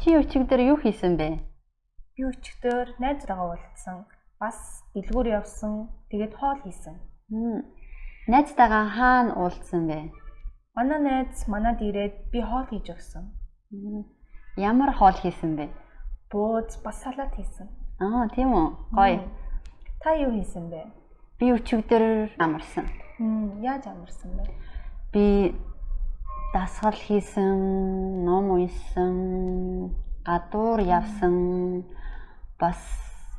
Чи өчигдөр юу хийсэн бэ? Би өчигдөр найзраагаа уулзсан. Бас дэлгүүр явсан. Тэгээд хоол хийсэн. Найзтайгаа хаана уулзсан бэ? Манай найз манад ирээд би хоол хийж өгсөн. Ямар хоол хийсэн бэ? Бууз бас салат хийсэн. Тийм үү? Гоё. Та юу хийсэн бэ? Би өчигдөр амарсан. Яаж амарсан бэ? Би дасгал хийсэн, ном уншсан, гадуур явсан, бас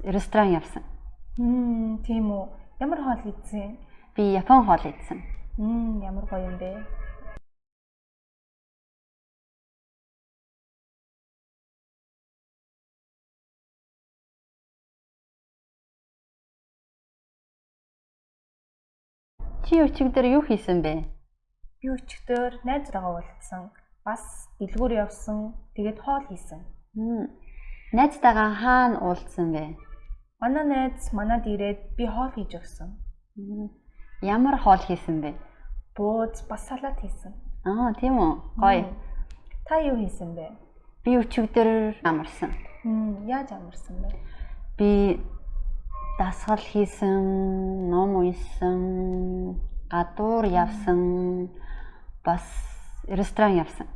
ресторан явсан. Тийм үү. Ямар хоол хийсэн? Би Япон хоол идсэн. Ямар гоё юм бэ? Чи өчигдөр юу хийсэн бэ? Би өчигдөр найзраагаа уулзсан. Бас дэлгүүр явсан. Тэгээд хоол хийсэн. Найзтайгаа хаана уулзсан бэ? Манай найз манад ирээд би хоол хийж өгсөн. Ямар хоол хийсэн бэ? Бууз бас салат хийсэн. Тийм үү? Гоё. Та юу хийсэн бэ? Би өчигдөр амарсан. Яаж амарсан бэ? Би дасгал хийсэн, ном уншсан, гадуур явсан, бас ресторан явсан.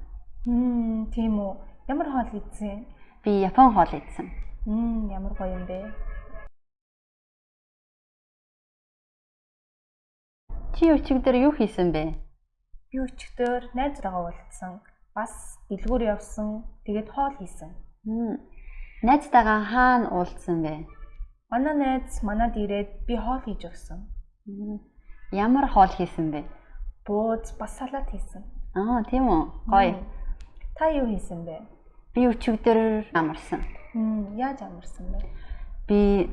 Тийм үү. Ямар хоол хийсэн? Би Япон хоол идсэн. Ямар гоё юм бэ? Чи өчигдөр юу хийсэн бэ? Би өчигдөр найзраагаа уулзсан. Бас дэлгүүр явсан. Тэгээд хоол хийсэн. Найзтайгаа хаана уулзсан бэ? Манай найз манад ирээд би хоол хийж өгсөн. Ямар хоол хийсэн бэ? Бууз бас салат хийсэн. Тийм үү? Гоё. Та юу хийсэн бэ? Би өчигдөр амарсан. Яаж амарсан бэ? Би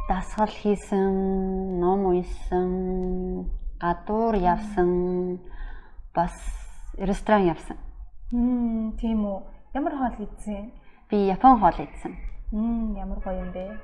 дасгал хийсэн, ном уншсан, гадуур явсан, бас ресторан явсан. Тийм үү. Ямар хоол хийсэн? Би Япон хоол идсэн. Ямар гоё юм бэ?